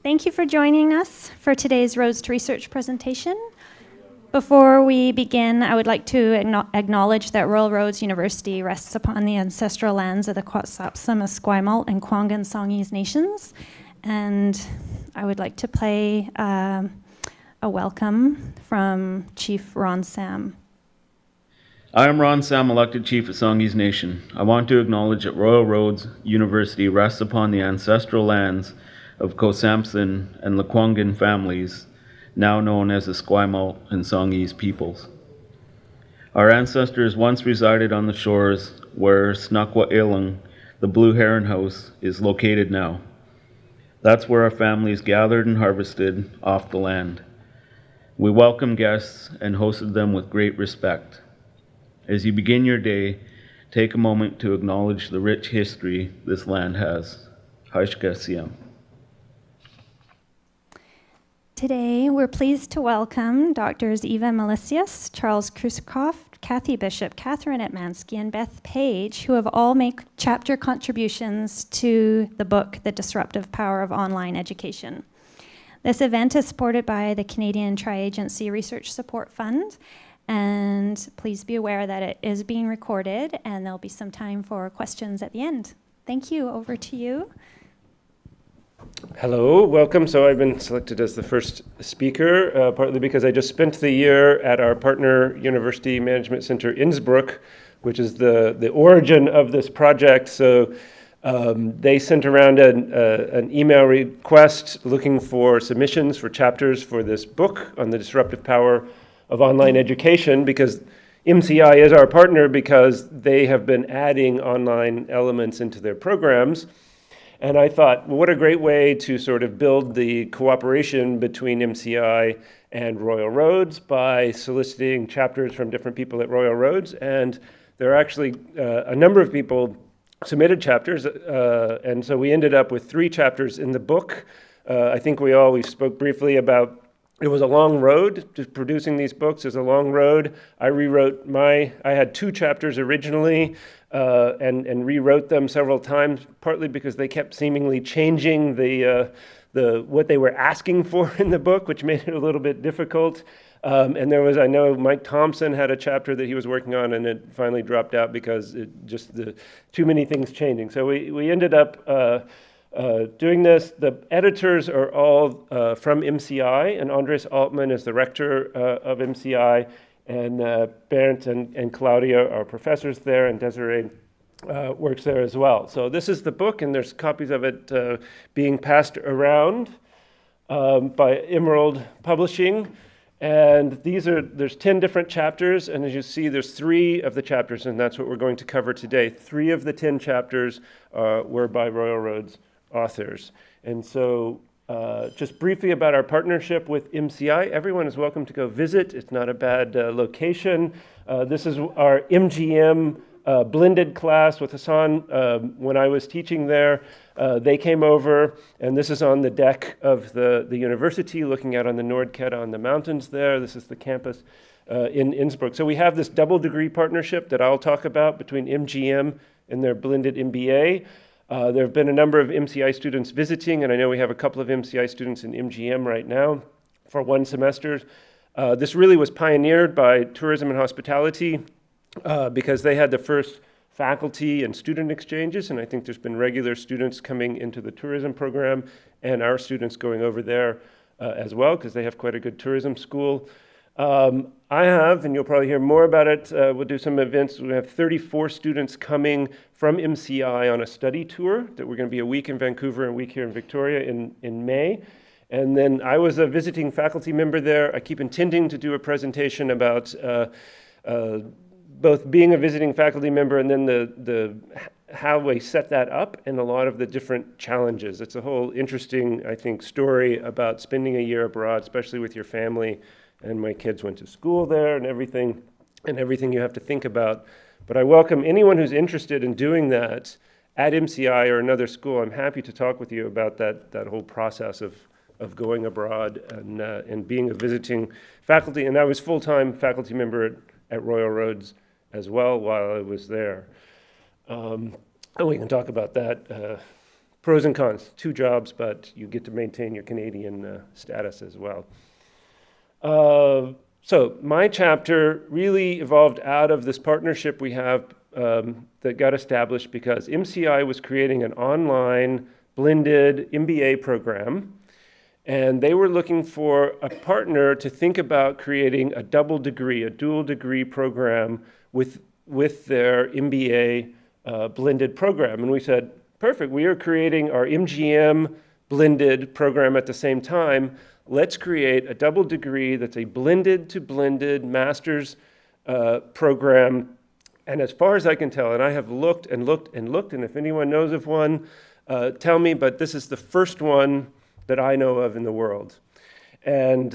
Thank you for joining us for today's Roads to Research presentation. Before we begin, I would like to acknowledge that Royal Roads University rests upon the ancestral lands of the Quatsapsum, Esquimalt, and Kwanghan Songhees nations. And I would like to play a welcome from Chief Ron Sam. I am Ron Sam, elected Chief of Songhees Nation. I want to acknowledge that Royal Roads University rests upon the ancestral lands of Kosamson and Lekwungen families, now known as the Esquimalt and Songhees peoples. Our ancestors once resided on the shores where Snukwa Ilung, the Blue Heron House, is located now. That's where our families gathered and harvested off the land. We welcomed guests and hosted them with great respect. As you begin your day, take a moment to acknowledge the rich history this land has. Haishka Siyam. Today, we're pleased to welcome Drs. Eva Malisius, Charles Krusekopf, Kathy Bishop, Catherine Etmanski, and Beth Page, who have all made chapter contributions to the book, The Disruptive Power of Online Education. This event is supported by the Canadian Tri-Agency Research Support Fund, and please be aware that it is being recorded, and there'll be some time for questions at the end. Thank you. Over to you. Hello, welcome. So I've been selected as the first speaker, partly because I just spent the year at our partner University Management Center Innsbruck, which is the origin of this project. So they sent around an email request looking for submissions for chapters for this book on the disruptive power of online education, because MCI is our partner because they have been adding online elements into their programs. And I thought, well, what a great way to sort of build the cooperation between MCI and Royal Roads by soliciting chapters from different people at Royal Roads. And there are actually a number of people submitted chapters. And so we ended up with 3 chapters in the book. I think we spoke briefly about it was a long road to producing these books. It's a long road. I had 2 chapters originally and rewrote them several times, partly because they kept seemingly changing the what they were asking for in the book, which made it a little bit difficult. And I know Mike Thompson had a chapter that he was working on, and it finally dropped out because too many things changing. So we ended up doing this. The editors are all from MCI, and Andres Altman is the rector of MCI, and Bernd and Claudia are professors there, and Desiree works there as well. So this is the book, and there's copies of it being passed around by Emerald Publishing. And there's 10 different chapters, and as you see, there's 3 of the chapters, and that's what we're going to cover today. 3 of the 10 chapters were by Royal Roads authors. And so just briefly about our partnership with MCI, everyone is welcome to go visit. It's not a bad location. This is our MGM blended class with Hassan. When I was teaching there, they came over, and this is on the deck of the university looking out on the Nordkette on the mountains there. This is the campus in Innsbruck. So we have this double degree partnership that I'll talk about between MGM and their blended MBA. There have been a number of MCI students visiting, and I know we have a couple of MCI students in MGM right now for 1 semester. This really was pioneered by Tourism and Hospitality because they had the first faculty and student exchanges, and I think there's been regular students coming into the tourism program and our students going over there as well, because they have quite a good tourism school. I have, and you'll probably hear more about it, we'll do some events. We have 34 students coming from MCI on a study tour that we're going to be a week in Vancouver and a week here in Victoria in May. And then I was a visiting faculty member there. I keep intending to do a presentation about both being a visiting faculty member and then the how we set that up and a lot of the different challenges. It's a whole interesting, I think, story about spending a year abroad, especially with your family. And my kids went to school there and everything you have to think about. But I welcome anyone who's interested in doing that at MCI or another school. I'm happy to talk with you about that whole process of going abroad and being a visiting faculty. And I was full-time faculty member at Royal Roads as well while I was there. And we can talk about that pros and cons, 2 jobs, but you get to maintain your Canadian status as well. So my chapter really evolved out of this partnership we have that got established because MCI was creating an online blended MBA program, and they were looking for a partner to think about creating a double degree, a dual degree program with their MBA blended program. And we said, perfect, we are creating our MGM blended program at the same time. Let's create a double degree that's a blended to blended master's program. And as far as I can tell, and I have looked and looked and looked, and if anyone knows of one, tell me, but this is the first one that I know of in the world. And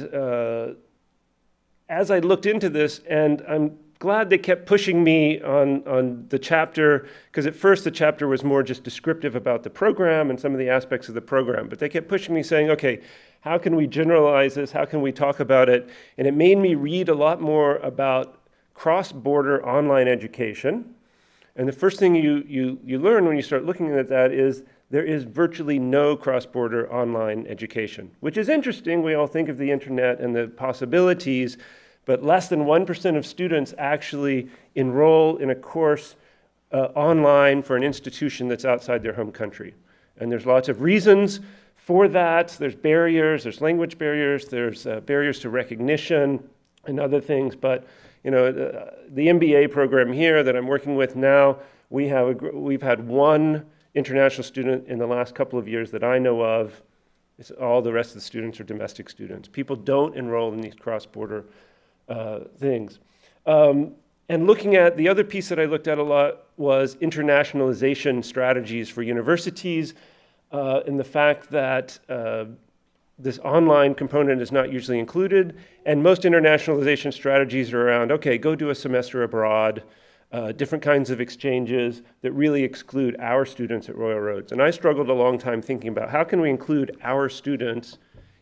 as I looked into this, and I'm glad they kept pushing me on the chapter, because at first the chapter was more just descriptive about the program and some of the aspects of the program, but they kept pushing me saying, okay, how can we generalize this? How can we talk about it? And it made me read a lot more about cross-border online education. And the first thing you learn when you start looking at that is there is virtually no cross-border online education, which is interesting. We all think of the internet and the possibilities, but less than 1% of students actually enroll in a course online for an institution that's outside their home country. And there's lots of reasons for that. There's barriers, there's language barriers, there's barriers to recognition and other things. But you know, the MBA program here that I'm working with now, we've had one international student in the last couple of years that I know of. All the rest of the students are domestic students. People don't enroll in these cross-border things. And looking at the other piece that I looked at a lot was internationalization strategies for universities, and the fact that this online component is not usually included, and most internationalization strategies are around, okay, go do a semester abroad, different kinds of exchanges that really exclude our students at Royal Roads. And I struggled a long time thinking about how can we include our students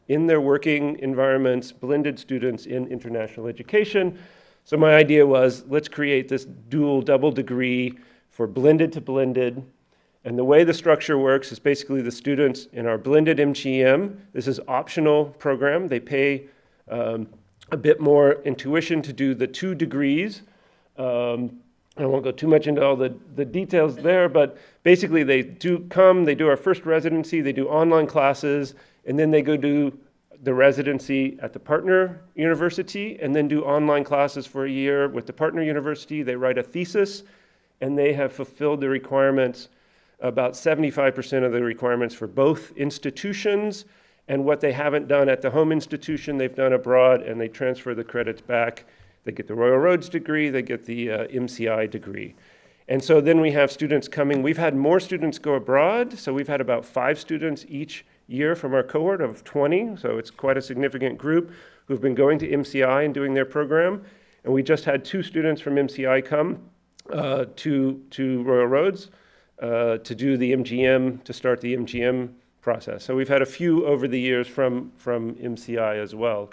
in their working environments, blended students in international education. So my idea was, let's create this dual double degree for blended to blended. And the way the structure works is basically the students in our blended MGM, this is optional program. They pay a bit more in tuition to do the 2 degrees. I won't go too much into all the details there, but basically they do our first residency, they do online classes, and then they go do the residency at the partner university, and then do online classes for a year with the partner university. They write a thesis, and they have fulfilled the requirements, about 75% of the requirements for both institutions, and what they haven't done at the home institution, they've done abroad, and they transfer the credits back. They get the Royal Roads degree, they get the MCI degree. And so then we have students coming. We've had more students go abroad, so we've had about 5 students each year from our cohort of 20, so it's quite a significant group who've been going to MCI and doing their program. And we just had 2 students from MCI come to Royal Roads to do the MGM, to start the MGM process. So we've had a few over the years from MCI as well.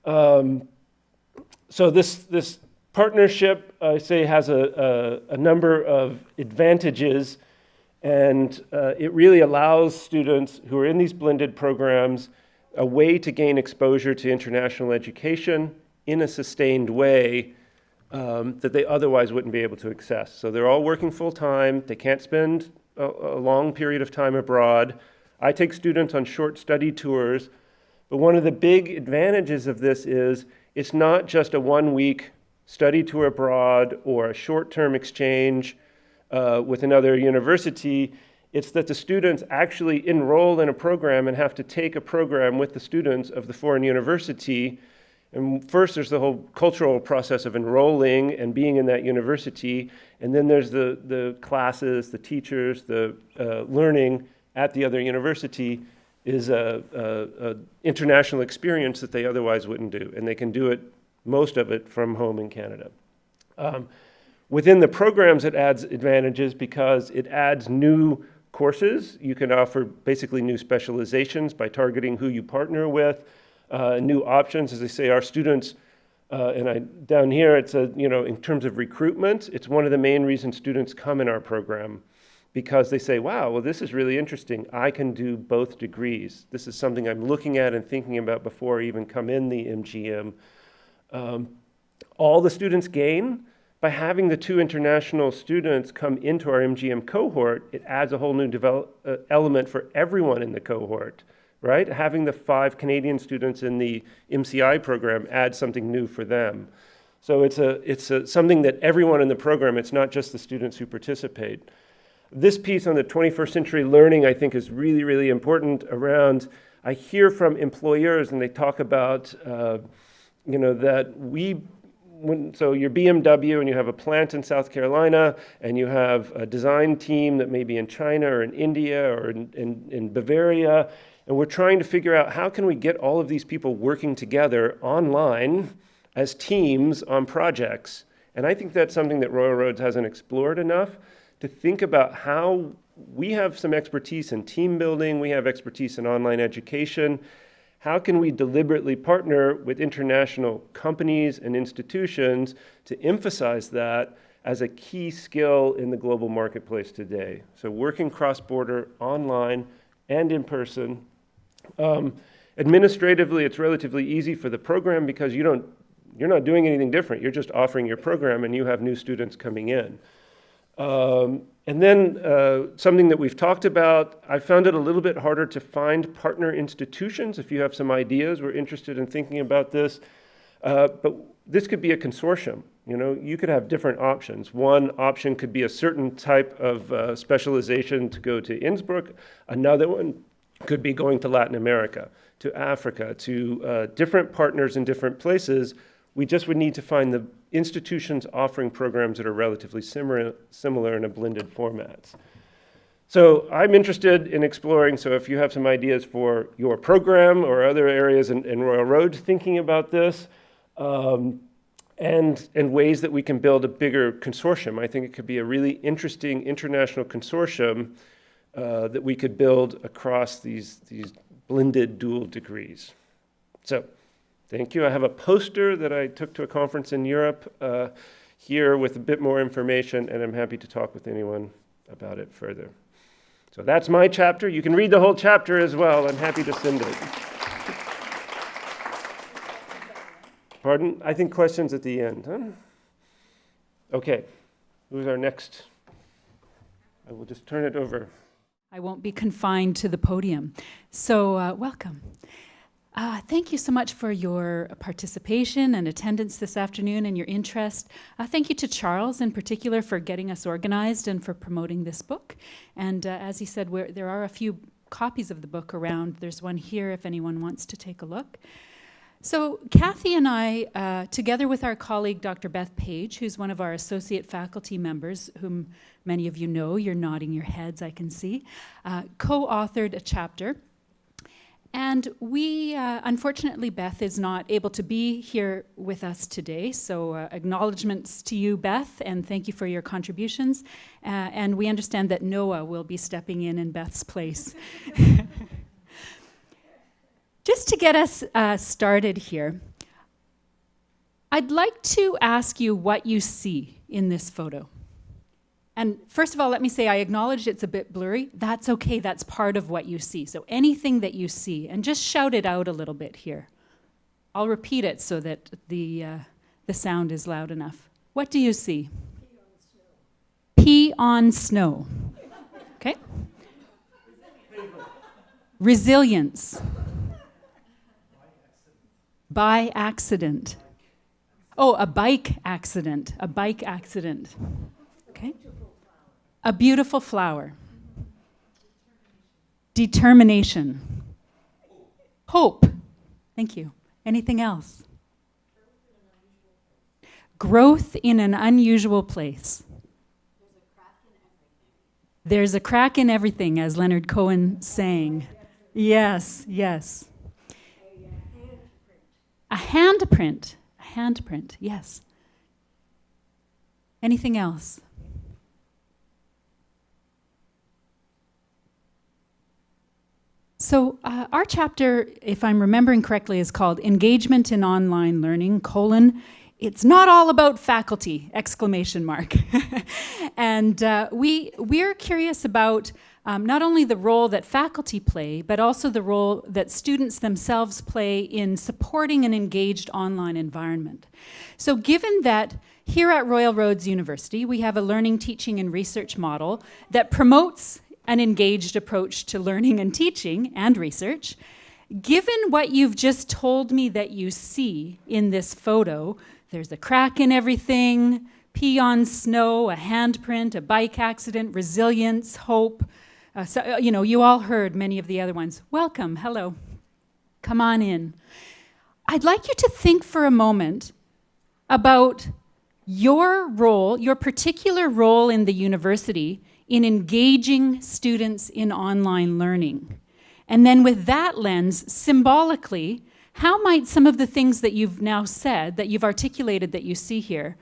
So this partnership, I say, has a number of advantages, and it really allows students who are in these blended programs a way to gain exposure to international education in a sustained way that they otherwise wouldn't be able to access. So they're all working full-time. They can't spend a long period of time abroad. I take students on short study tours, but one of the big advantages of this is it's not just a 1-week study tour abroad or a short-term exchange with another university. It's that the students actually enroll in a program and have to take a program with the students of the foreign university. And first there's the whole cultural process of enrolling and being in that university. And then there's the classes, the teachers, the learning at the other university is a international experience that they otherwise wouldn't do. And they can do it, most of it, from home in Canada. Within the programs, it adds advantages because it adds new courses. You can offer basically new specializations by targeting who you partner with, new options. As I say, our students, down here, it's in terms of recruitment, it's one of the main reasons students come in our program because they say, wow, well, this is really interesting. I can do both degrees. This is something I'm looking at and thinking about before I even come in the MGM. All the students gain by having the 2 international students come into our MGM cohort. It adds a whole new element for everyone in the cohort, right? Having the 5 Canadian students in the MCI program adds something new for them. So it's something that everyone in the program, it's not just the students who participate. This piece on the 21st century learning, I think, is really, really important around, I hear from employers and they talk about, that so you're BMW and you have a plant in South Carolina and you have a design team that may be in China or in India or in Bavaria, and we're trying to figure out how can we get all of these people working together online as teams on projects. And I think that's something that Royal Roads hasn't explored enough, to think about how we have some expertise in team building, we have expertise in online education. How can we deliberately partner with international companies and institutions to emphasize that as a key skill in the global marketplace today? So working cross-border, online, and in person. Administratively, it's relatively easy for the program because you're not doing anything different. You're just offering your program and you have new students coming in. And then something that we've talked about, I found it a little bit harder to find partner institutions. If you have some ideas, we're interested in thinking about this. But this could be a consortium. You could have different options. One option could be a certain type of specialization to go to Innsbruck. Another one could be going to Latin America, to Africa, to different partners in different places. We just would need to find the institutions offering programs that are relatively similar in a blended formats. So I'm interested in exploring, so if you have some ideas for your program or other areas in Royal Roads thinking about this, and ways that we can build a bigger consortium. I think it could be a really interesting international consortium that we could build across these blended dual degrees. So, thank you. I have a poster that I took to a conference in Europe here with a bit more information, and I'm happy to talk with anyone about it further. So that's my chapter. You can read the whole chapter as well. I'm happy to send it. Pardon? I think questions at the end. Huh? Okay. Who's our next? I will just turn it over. I won't be confined to the podium. So welcome. Thank you so much for your participation and attendance this afternoon and your interest. Thank you to Charles in particular for getting us organized and for promoting this book. And as he said, there are a few copies of the book around. There's one here if anyone wants to take a look. So Kathy and I, together with our colleague Dr. Beth Page, who's one of our associate faculty members, whom many of you know, you're nodding your heads, I can see, co-authored a chapter. And we, unfortunately, Beth is not able to be here with us today, so acknowledgements to you, Beth, and thank you for your contributions. And we understand that Noah will be stepping in Beth's place. Just to get us started here, I'd like to ask you what you see in this photo. And first of all, let me say I acknowledge it's a bit blurry. That's okay, that's part of what you see. So anything that you see, and just shout it out a little bit here. I'll repeat it so that the sound is loud enough. What do you see? Pea on snow. Okay? Resilience. By accident. Oh, a bike accident. A bike accident. Okay. A beautiful flower. Determination. Hope. Thank you. Anything else? Growth in an unusual place. There's a crack in everything, as Leonard Cohen sang. Yes, yes. A handprint. A handprint, yes. Anything else? So our chapter, if I'm remembering correctly, is called Engagement in Online Learning, it's not all about faculty, exclamation mark. And we're curious about not only the role that faculty play, but also the role that students themselves play in supporting an engaged online environment. So given that here at Royal Roads University, we have a learning, teaching, and research model that promotes an engaged approach to learning and teaching and research, given what you've just told me that you see in this photo, there's a crack in everything, pee on snow, a handprint, a bike accident, resilience, hope. So, you all heard many of the other ones. Welcome, hello. Come on in. I'd like you to think for a moment about your role, your particular role in the university in engaging students in online learning. And then with that lens, symbolically, how might some of the things that you've now said, that you've articulated that you see here,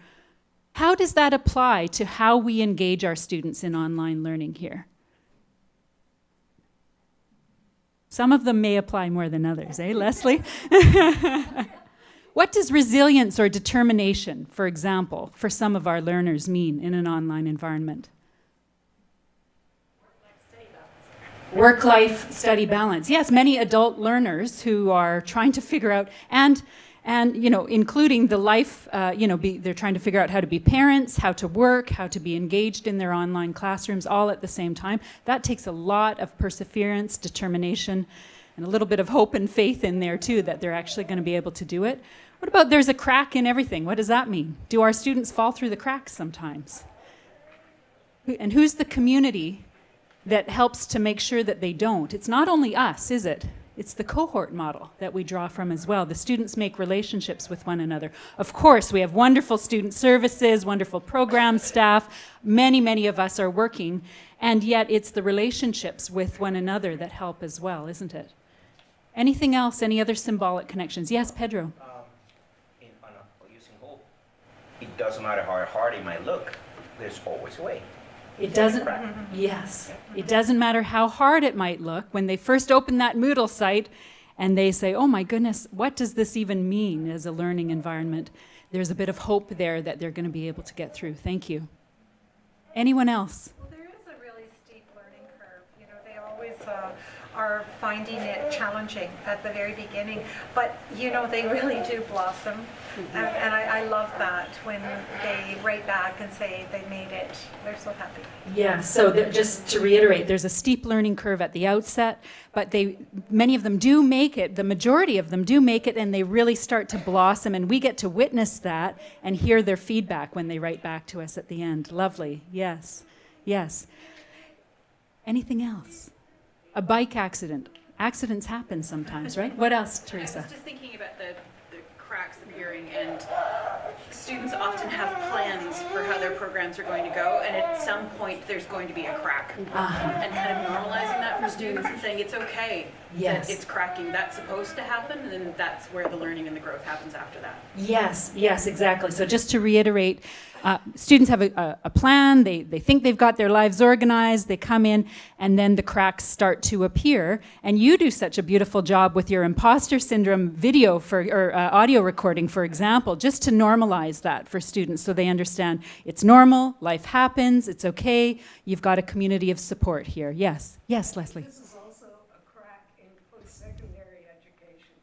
how does that apply to how we engage our students in online learning here? Some of them may apply more than others, eh, Leslie? What does resilience or determination, for example, for some of our learners mean in an online environment? Work-life study balance. Yes, many adult learners who are trying to figure out, and including the life, they're trying to figure out how to be parents, how to work, how to be engaged in their online classrooms all at the same time. That takes a lot of perseverance, determination, and a little bit of hope and faith in there too, that they're actually going to be able to do it. What about there's a crack in everything? What does that mean? Do our students fall through the cracks sometimes? And who's the community that helps to make sure that they don't? It's not only us, is it? It's the cohort model that we draw from as well. The students make relationships with one another. Of course, we have wonderful student services, wonderful program staff. Many, many of us are working, and yet it's the relationships with one another that help as well, isn't it? Anything else? Any other symbolic connections? Yes, Pedro. Using hope, it doesn't matter how hard it might look, there's always a way. It doesn't, yes. It doesn't matter how hard it might look. When they first open that Moodle site and they say, oh my goodness, what does this even mean as a learning environment? There's a bit of hope there that they're going to be able to get through. Thank you. Anyone else? Well, there is a really steep learning curve. They always are finding it challenging at the very beginning, but they really do blossom. And I love that when they write back and say they made it. They're so happy. Yeah, so just to reiterate, there's a steep learning curve at the outset, but many of them do make it, the majority of them do make it, and they really start to blossom, and we get to witness that and hear their feedback when they write back to us at the end. Lovely, yes, yes. Anything else? A bike accident. Accidents happen sometimes, right? What else, Teresa? I was just thinking about the cracks appearing, and students often have plans for how their programs are going to go, and at some point there's going to be a crack. And kind of normalizing that for students and saying it's okay that it's cracking. That's supposed to happen, and then that's where the learning and the growth happens after that. Yes, exactly. So just to reiterate, students have a plan, they think they've got their lives organized, they come in, and then the cracks start to appear. And you do such a beautiful job with your imposter syndrome video or audio recording, for example, just to normalize that for students so they understand it's normal, life happens, it's okay, you've got a community of support here. Yes, Leslie. This is also a crack in post-secondary education.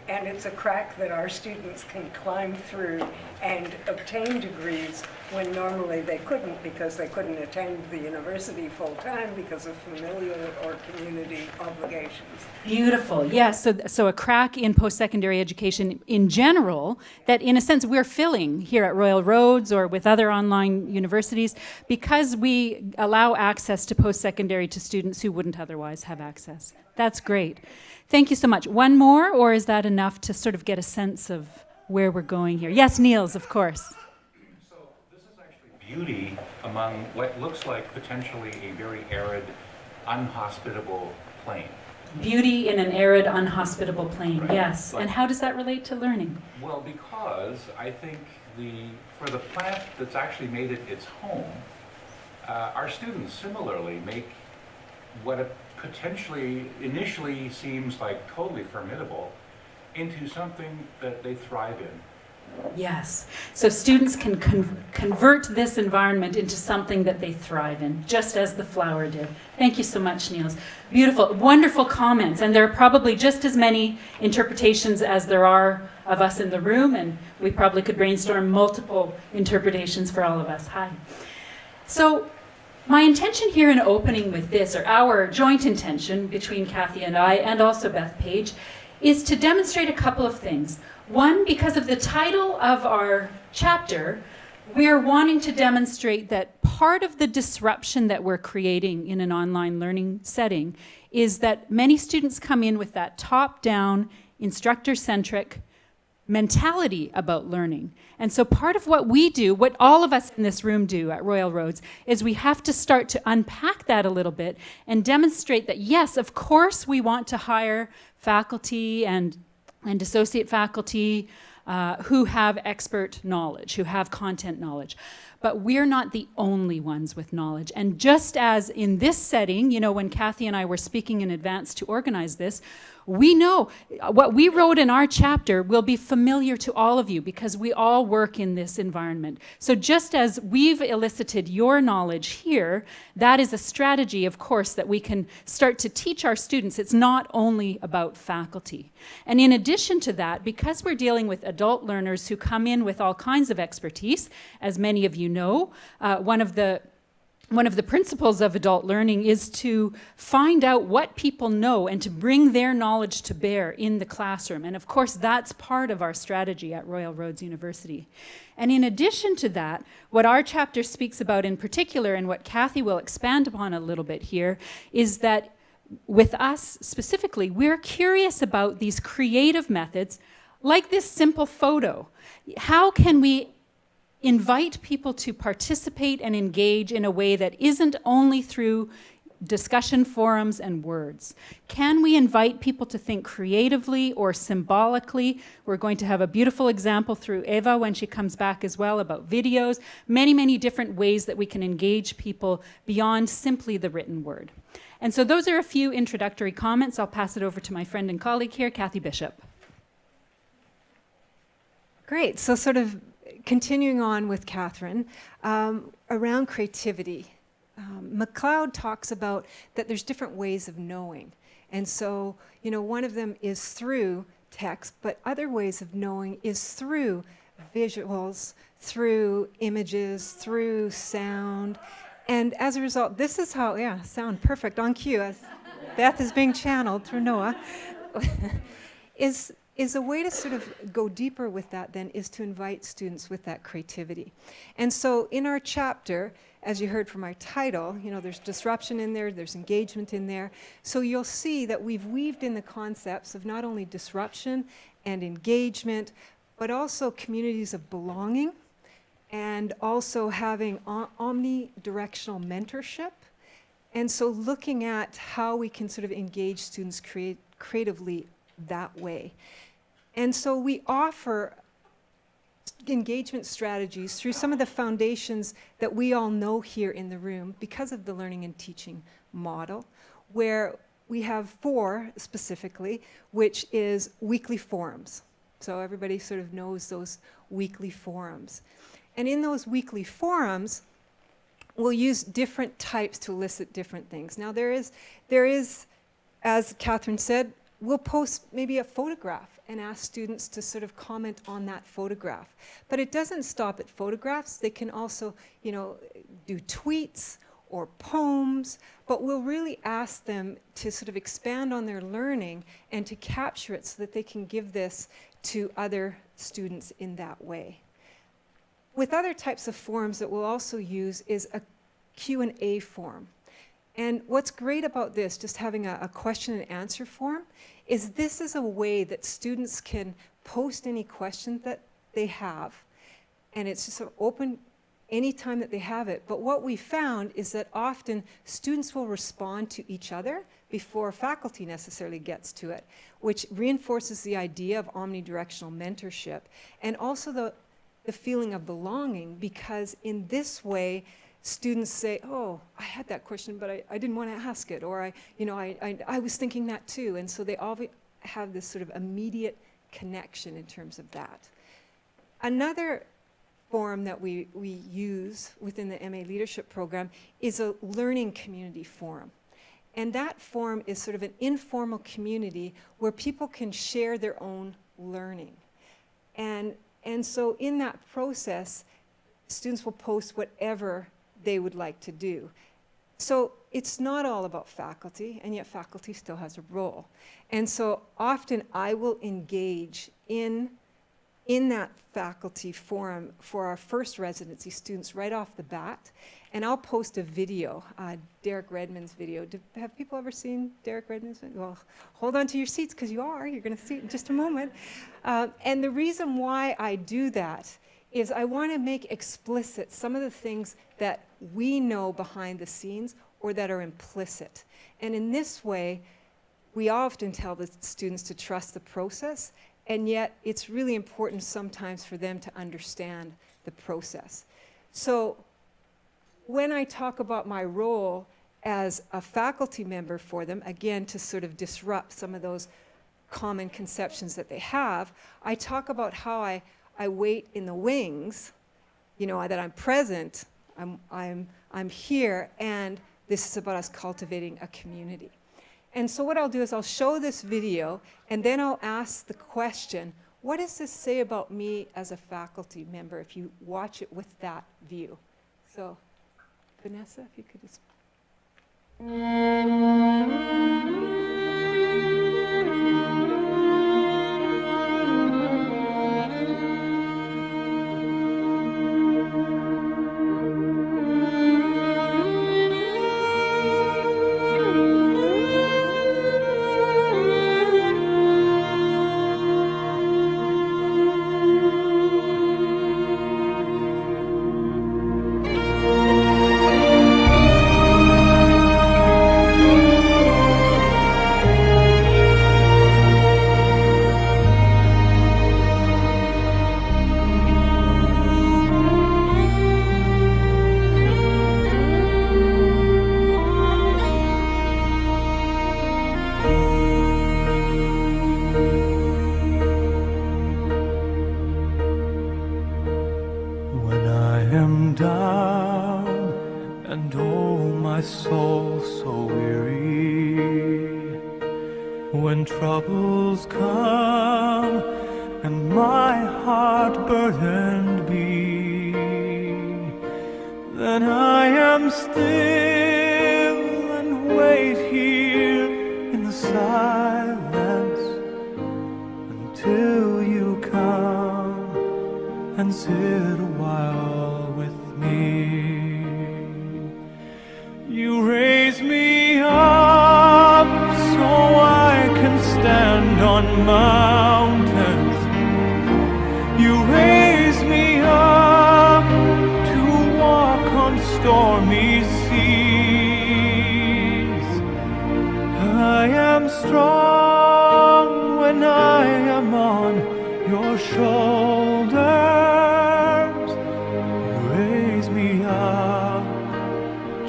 And it's a crack that our students can climb through and obtain degrees when normally they couldn't, because they couldn't attend the university full-time because of familial or community obligations. Beautiful, yes. So a crack in post-secondary education in general that, in a sense, we're filling here at Royal Roads or with other online universities because we allow access to post-secondary to students who wouldn't otherwise have access. That's great. Thank you so much. One more, or is that enough to sort of get a sense of where we're going here? Yes, Niels, of course. So this is actually beauty among what looks like potentially a very arid, unhospitable plain. Beauty in an arid, unhospitable plain, Right. yes. But- And how does that relate to learning? Well, because I think for the plant that's actually made it its home, our students similarly make what it potentially initially seems like totally formidable into something that they thrive in. Yes. So students can convert this environment into something that they thrive in, just as the flower did. Thank you so much, Niels. Beautiful, wonderful comments. And there are probably just as many interpretations as there are of us in the room, and we probably could brainstorm multiple interpretations for all of us. Hi. So my intention here in opening with this, or our joint intention between Kathy and I, and also Beth Page, is to demonstrate a couple of things. One, because of the title of our chapter, we're wanting to demonstrate that part of the disruption that we're creating in an online learning setting is that many students come in with that top-down, instructor-centric mentality about learning. And so part of what we do, what all of us in this room do at Royal Roads, is we have to start to unpack that a little bit and demonstrate that, yes, of course we want to hire faculty and associate faculty who have expert knowledge, who have content knowledge. But we're not the only ones with knowledge. And just as in this setting, you know, when Kathy and I were speaking in advance to organize this, we know what we wrote in our chapter will be familiar to all of you because we all work in this environment. So just as we've elicited your knowledge here, that is a strategy, of course, that we can start to teach our students. It's not only about faculty. And in addition to that, because we're dealing with adult learners who come in with all kinds of expertise, as many of you know, one of the principles of adult learning is to find out what people know and to bring their knowledge to bear in the classroom. And of course, that's part of our strategy at Royal Roads University. And in addition to that, what our chapter speaks about in particular, and what Kathy will expand upon a little bit here, is that with us specifically, we're curious about these creative methods, like this simple photo. How can we invite people to participate and engage in a way that isn't only through discussion forums and words? Can we invite people to think creatively or symbolically? We're going to have a beautiful example through Eva when she comes back as well about videos, many, many different ways that we can engage people beyond simply the written word. And so those are a few introductory comments. I'll pass it over to my friend and colleague here, Kathy Bishop. Great. So sort of continuing on with Catherine, around creativity. MacLeod talks about that there's different ways of knowing. And so, you know, one of them is through text, but other ways of knowing is through visuals, through images, through sound. And as a result, this is how, yeah, sound perfect, on cue, as Beth is being channeled through Noah, is a way to sort of go deeper with that then is to invite students with that creativity. And so in our chapter, as you heard from our title, you know, there's disruption in there, there's engagement in there. So you'll see that we've weaved in the concepts of not only disruption and engagement, but also communities of belonging, and also having omnidirectional mentorship. And so looking at how we can sort of engage students creatively that way. And so we offer engagement strategies through some of the foundations that we all know here in the room because of the learning and teaching model, where we have 4 specifically, which is weekly forums. So everybody sort of knows those weekly forums. And in those weekly forums, we'll use different types to elicit different things. Now there is, as Catherine said, we'll post maybe a photograph and ask students to sort of comment on that photograph. But it doesn't stop at photographs. They can also, you know, do tweets or poems, but we'll really ask them to sort of expand on their learning and to capture it so that they can give this to other students in that way. With other types of forums that we'll also use is a Q&A form. And what's great about this, just having a question and answer form, is this is a way that students can post any questions that they have. And it's just sort of open anytime that they have it. But what we found is that often students will respond to each other before faculty necessarily gets to it, which reinforces the idea of omnidirectional mentorship and also the feeling of belonging, because in this way, students say, oh, I had that question, but I didn't want to ask it, or I was thinking that too. And so they all have this sort of immediate connection in terms of that. Another forum that we use within the MA Leadership Program is a learning community forum. And that forum is sort of an informal community where people can share their own learning. And so in that process, students will post whatever they would like to do. So it's not all about faculty, and yet faculty still has a role. And so often I will engage in that faculty forum for our first residency students right off the bat, and I'll post a video, Derek Redmond's video. Have people ever seen Derek Redmond's video? Well, hold on to your seats, because you're going to see it in just a moment. And the reason why I do that is I want to make explicit some of the things that we know behind the scenes or that are implicit. And in this way, we often tell the students to trust the process, and yet it's really important sometimes for them to understand the process. So when I talk about my role as a faculty member for them, again, to sort of disrupt some of those common conceptions that they have, I talk about how I wait in the wings, you know, that I'm present, I'm here, and this is about us cultivating a community. And so what I'll do is I'll show this video, and then I'll ask the question, what does this say about me as a faculty member if you watch it with that view? So, Vanessa, if you could just... When troubles come and my heart burdened be, then I am still and wait here in the silence until you come and sit a while with me. You raise me up so I can stand on mountains. You raise me up to walk on stormy seas. I am strong when I am on your shoulders. You raise me up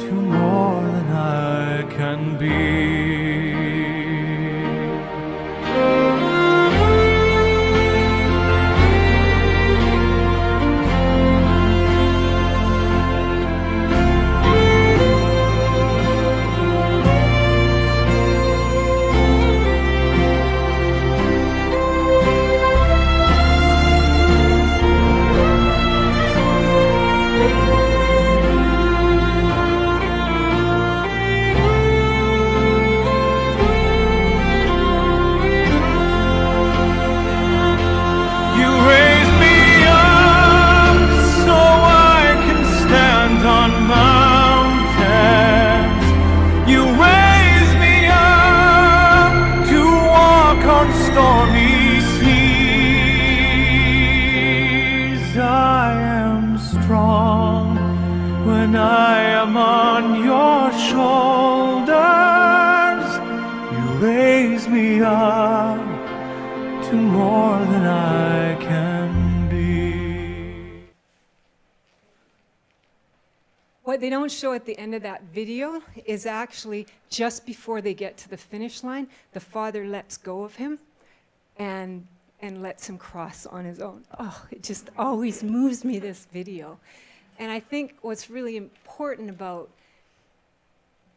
to more than I can be. When I am on your shoulders, you raise me up to more than I can be. What they don't show at the end of that video is actually just before they get to the finish line, the father lets go of him, and and lets him cross on his own. Oh, it just always moves me, this video. And I think what's really important about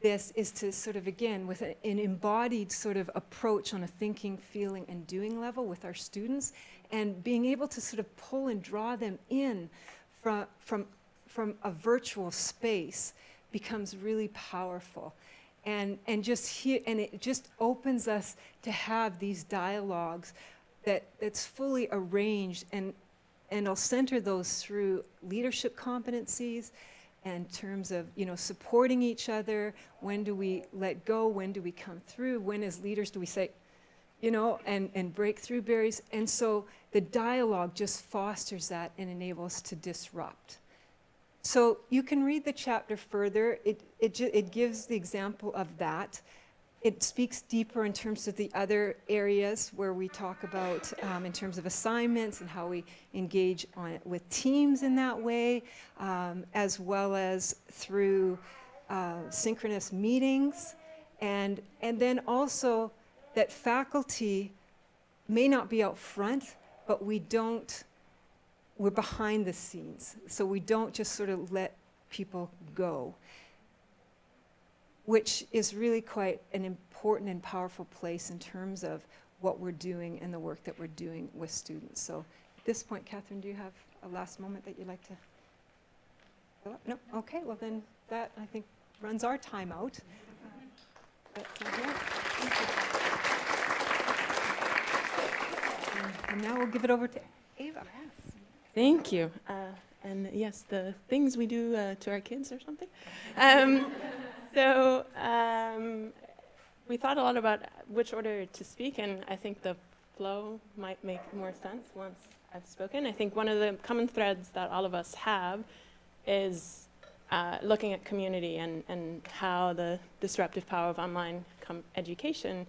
this is to sort of, again, with an embodied sort of approach on a thinking, feeling, and doing level with our students, and being able to sort of pull and draw them in from a virtual space becomes really powerful. And it just opens us to have these dialogues that's fully arranged, and I'll center those through leadership competencies in terms of, supporting each other. When do we let go? When do we come through? When as leaders do we say, and break through barriers? And so the dialogue just fosters that and enables us to disrupt. So you can read the chapter further. It gives the example of that. It speaks deeper in terms of the other areas where we talk about in terms of assignments and how we engage with teams in that way, as well as through synchronous meetings, and then also that faculty may not be out front, but we're behind the scenes, so we don't just sort of let people go, which is really quite an important and powerful place in terms of what we're doing and the work that we're doing with students. So at this point, Catherine, do you have a last moment that you'd like to fill up? No? Okay, well then that, I think, runs our time out. But, yeah. And now we'll give it over to Ava. Thank you. And yes, the things we do to our kids or something. So we thought a lot about which order to speak, and I think the flow might make more sense once I've spoken. I think one of the common threads that all of us have is looking at community and how the disruptive power of online education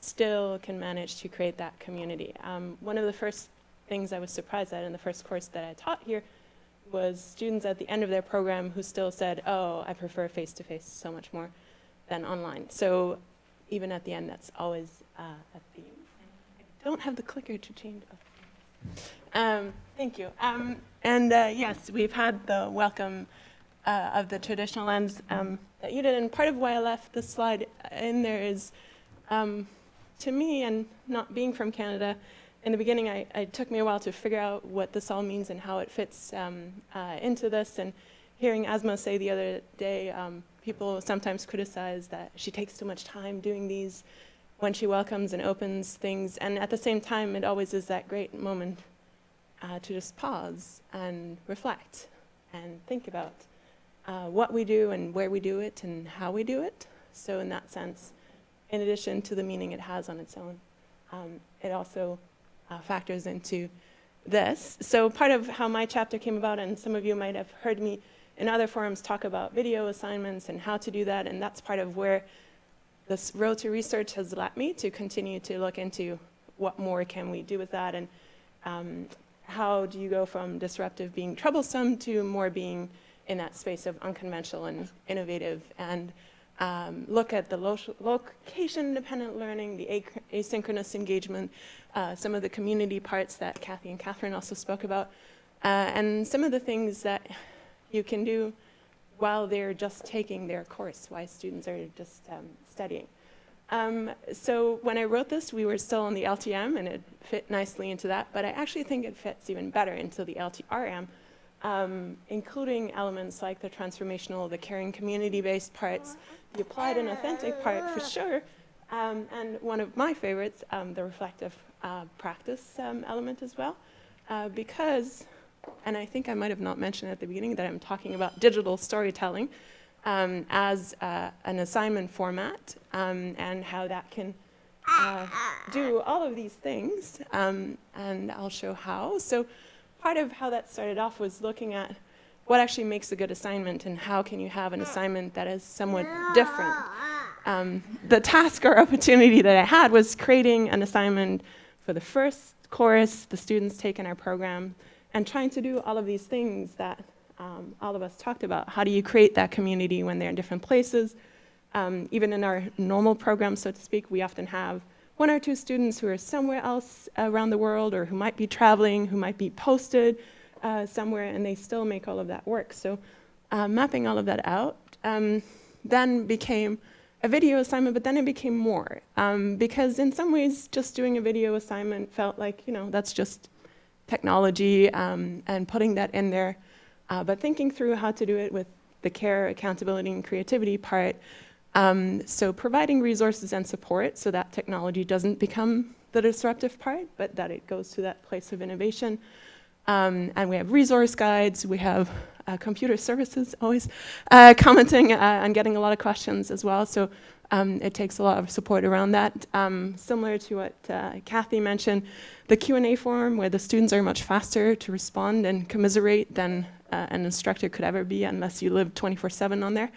still can manage to create that community. One of the first things I was surprised at in the first course that I taught here was students at the end of their program who still said, oh, I prefer face-to-face so much more than online. So even at the end, that's always a theme. I don't have the clicker to change. Thank you. Yes, we've had the welcome of the traditional lens that you did, and part of why I left this slide in there is, to me, and not being from Canada, in the beginning, it took me a while to figure out what this all means and how it fits into this. And hearing Asma say the other day, people sometimes criticize that she takes too much time doing these when she welcomes and opens things. And at the same time, it always is that great moment to just pause and reflect and think about what we do and where we do it and how we do it. So in that sense, in addition to the meaning it has on its own, it also factors into this. So part of how my chapter came about, and some of you might have heard me in other forums talk about video assignments and how to do that, and that's part of where this road to research has led me to continue to look into what more can we do with that, and how do you go from disruptive being troublesome to more being in that space of unconventional and innovative, and look at the location-dependent learning, the asynchronous engagement, some of the community parts that Kathy and Catherine also spoke about, and some of the things that you can do while they're just taking their course, while students are just studying. So when I wrote this, we were still on the LTM, and it fit nicely into that, but I actually think it fits even better into the LTRM, including elements like the transformational, the caring community-based parts, the applied and authentic part for sure, and one of my favorites, the reflective practice element as well, because, and I think I might have not mentioned at the beginning that I'm talking about digital storytelling as an assignment format, and how that can do all of these things, and I'll show how. So part of how that started off was looking at what actually makes a good assignment and how can you have an assignment that is somewhat different. The task or opportunity that I had was creating an assignment for the first course the students take in our program, and trying to do all of these things that all of us talked about. How do you create that community when they're in different places? Even in our normal program, so to speak, we often have one or two students who are somewhere else around the world, or who might be traveling, who might be posted somewhere, and they still make all of that work. So mapping all of that out then became a video assignment, but then it became more, because in some ways just doing a video assignment felt like, that's just technology, and putting that in there. But thinking through how to do it with the care, accountability, and creativity part, so providing resources and support so that technology doesn't become the disruptive part, but that it goes to that place of innovation. And we have resource guides, we have computer services always commenting and getting a lot of questions as well. So it takes a lot of support around that. Similar to what Kathy mentioned, the Q&A forum, where the students are much faster to respond and commiserate than an instructor could ever be, unless you live 24/7 on there.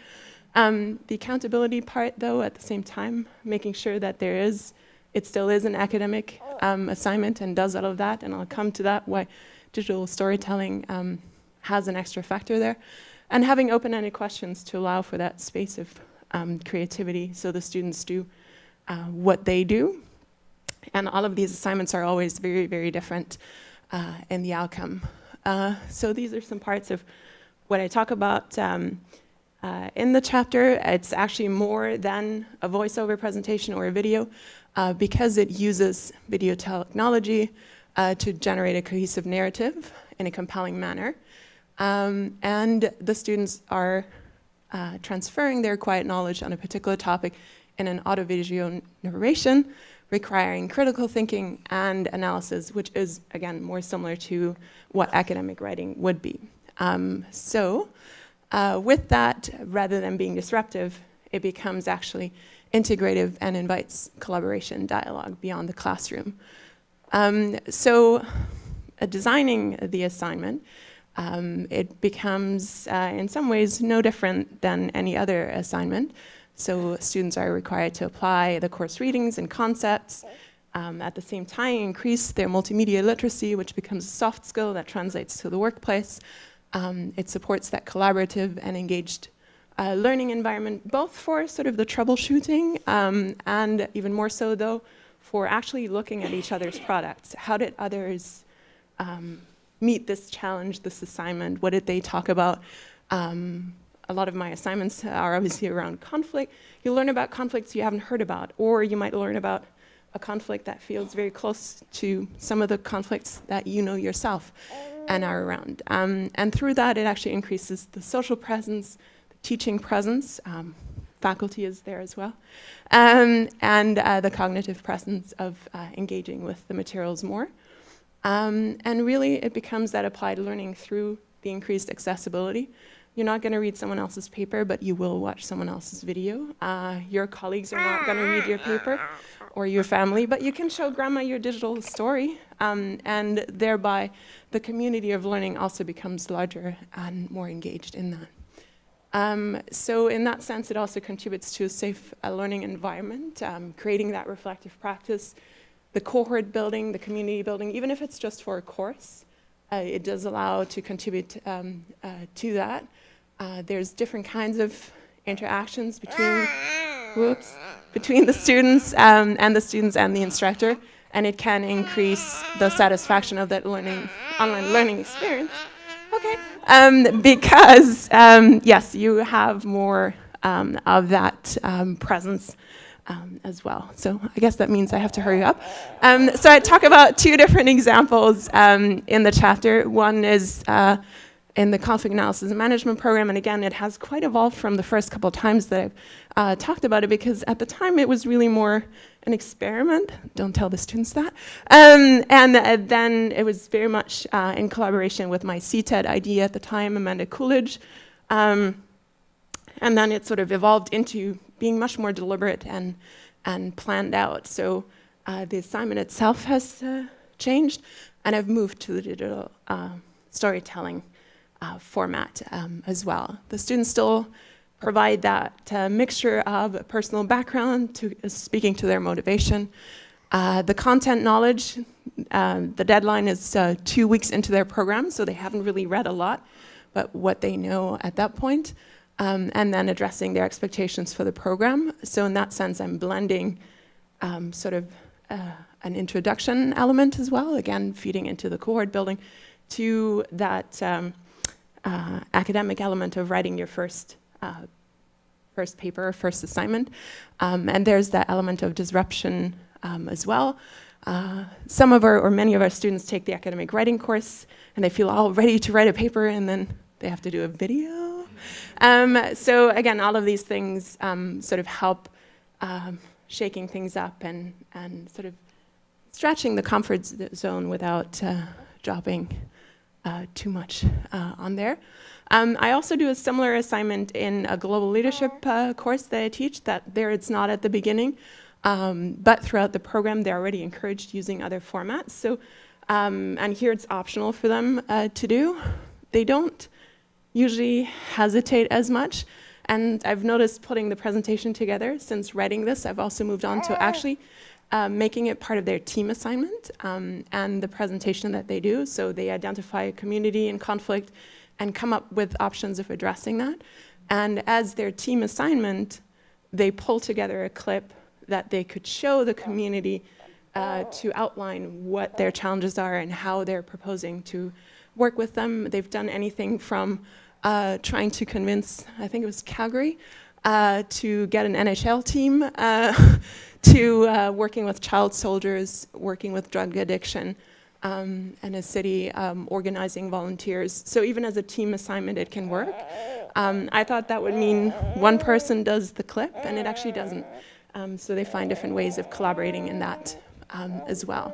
The accountability part, though, at the same time, making sure that it still is an academic assignment and does all of that, and I'll come to that, why digital storytelling has an extra factor there. And having open-ended questions to allow for that space of creativity, so the students do what they do. And all of these assignments are always very, very different in the outcome. So these are some parts of what I talk about in the chapter. It's actually more than a voiceover presentation or a video, because it uses video technology to generate a cohesive narrative in a compelling manner. And the students are transferring their quiet knowledge on a particular topic in an audiovisual narration, requiring critical thinking and analysis, which is, again, more similar to what academic writing would be. So with that, rather than being disruptive, it becomes actually integrative and invites collaboration, dialogue beyond the classroom. So designing the assignment, it becomes in some ways no different than any other assignment. So students are required to apply the course readings and concepts, at the same time increase their multimedia literacy, which becomes a soft skill that translates to the workplace. It supports that collaborative and engaged learning environment, both for sort of the troubleshooting and even more so, though, for actually looking at each other's products. How did others meet this challenge, this assignment? What did they talk about? A lot of my assignments are obviously around conflict. You learn about conflicts you haven't heard about, or you might learn about a conflict that feels very close to some of the conflicts that you know yourself and are around. And through that, it actually increases the social presence, the teaching presence. Faculty is there as well. And the cognitive presence of engaging with the materials more. And really, it becomes that applied learning through the increased accessibility. You're not going to read someone else's paper, but you will watch someone else's video. Your colleagues are not going to read your paper, or your family, but you can show grandma your digital story, and thereby the community of learning also becomes larger and more engaged in that. So in that sense, it also contributes to a safe learning environment, creating that reflective practice, the cohort building, the community building, even if it's just for a course. It does allow to contribute to that. There's different kinds of interactions between the students and the instructor, and it can increase the satisfaction of that online learning experience. Okay, because yes, you have more of that presence as well. So I guess that means I have to hurry up. So I talk about two different examples in the chapter. One is in the conflict analysis and management program, and again, it has quite evolved from the first couple of times that I've talked about it, because at the time it was really more an experiment. Don't tell the students that. And then it was very much in collaboration with my CTED ID at the time, Amanda Coolidge. And then it sort of evolved into being much more deliberate and planned out. So the assignment itself has changed, and I've moved to the digital storytelling format as well. The students still provide that mixture of personal background to speaking to their motivation. The content knowledge, the deadline is 2 weeks into their program, so they haven't really read a lot, but what they know at that point. And then addressing their expectations for the program. So in that sense, I'm blending sort of an introduction element as well, again, feeding into the cohort building, to that academic element of writing your first paper, first assignment. And there's that element of disruption as well. Some of our, or many of our students take the academic writing course and they feel all ready to write a paper and then they have to do a video. So again, all of these things sort of help shaking things up and sort of stretching the comfort zone without dropping too much on there. I also do a similar assignment in a global leadership course that I teach. That there it's not at the beginning, but throughout the program they're already encouraged using other formats. So, and here it's optional for them to do. They don't usually hesitate as much. And I've noticed putting the presentation together since writing this, I've also moved on to actually making it part of their team assignment and the presentation that they do. So they identify a community and conflict and come up with options of addressing that. And as their team assignment, they pull together a clip that they could show the community to outline what their challenges are and how they're proposing to work with them. They've done anything from trying to convince, I think it was Calgary, to get an NHL team, to working with child soldiers, working with drug addiction, and a city organizing volunteers. So even as a team assignment, it can work. I thought that would mean one person does the clip, and it actually doesn't. So they find different ways of collaborating in that as well.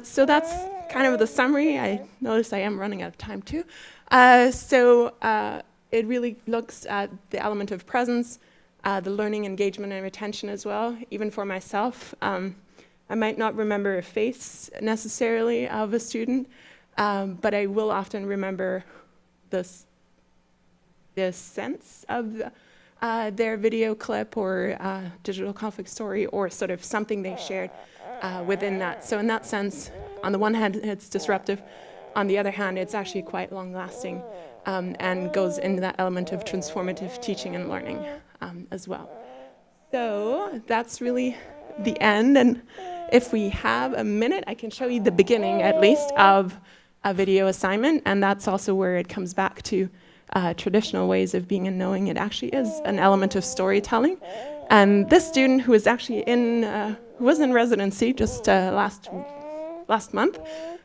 So that's kind of the summary. I notice I am running out of time too. So it really looks at the element of presence, the learning, engagement, and retention as well. Even for myself, I might not remember a face necessarily of a student, but I will often remember the sense of their video clip or digital conflict story or sort of something they shared within that. So in that sense, on the one hand, it's disruptive. On the other hand, it's actually quite long-lasting and goes into that element of transformative teaching and learning as well. So that's really the end. And if we have a minute, I can show you the beginning, at least, of a video assignment. And that's also where it comes back to traditional ways of being and knowing. It actually is an element of storytelling. And this student, who is actually who was in residency just last month,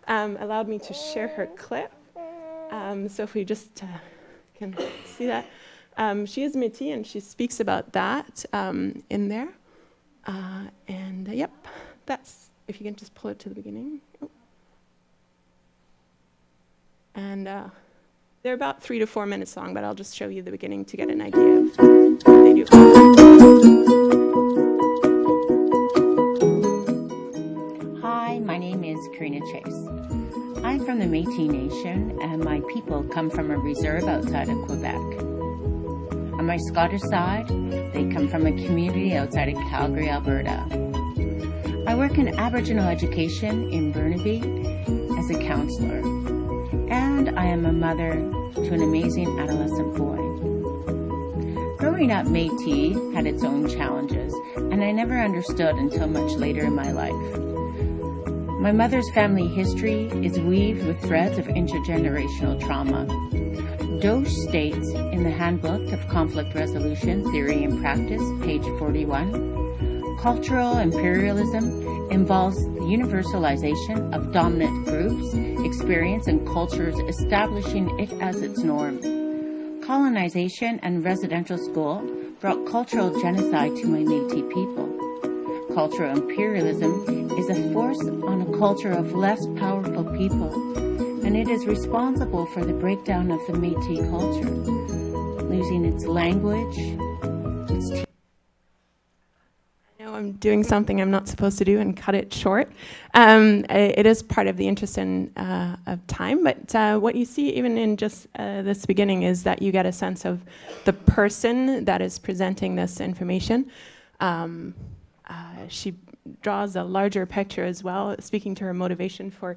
allowed me to share her clip. So if we just can see that. She is Métis and she speaks about that in there. And yep, that's, if you can just pull it to the beginning. Oh. And they're about 3 to 4 minutes long, but I'll just show you the beginning to get an idea of what they do. Hi, my name is Karina Chase. I'm from the Métis Nation, and my people come from a reserve outside of Quebec. On my Scottish side, they come from a community outside of Calgary, Alberta. I work in Aboriginal education in Burnaby as a counselor, and I am a mother to an amazing adolescent boy. Growing up, Métis had its own challenges, and I never understood until much later in my life. My mother's family history is weaved with threads of intergenerational trauma. Doge states in the Handbook of Conflict Resolution, Theory and Practice, page 41, cultural imperialism involves the universalization of dominant groups, experience, and cultures, establishing it as its norm. Colonization and residential school brought cultural genocide to my Métis people. Cultural imperialism is a force on a culture of less powerful people, and it is responsible for the breakdown of the Métis culture, losing its language, its I know I'm doing something I'm not supposed to do and cut it short. It is part of the interest of time, but what you see even in just this beginning is that you get a sense of the person that is presenting this information. She draws a larger picture as well, speaking to her motivation for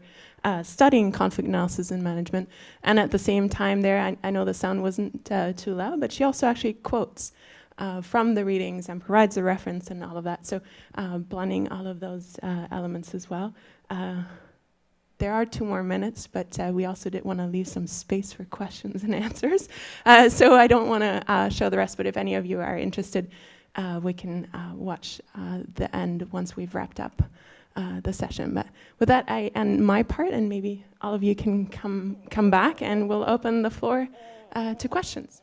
studying conflict analysis and management. And at the same time there, I know the sound wasn't too loud, but she also actually quotes from the readings and provides a reference and all of that. So blending all of those elements as well. There are 2 more minutes, but we also did want to leave some space for questions and answers. So I don't want to show the rest, but if any of you are interested, we can watch the end once we've wrapped up the session. But with that, I end my part, and maybe all of you can come back, and we'll open the floor to questions.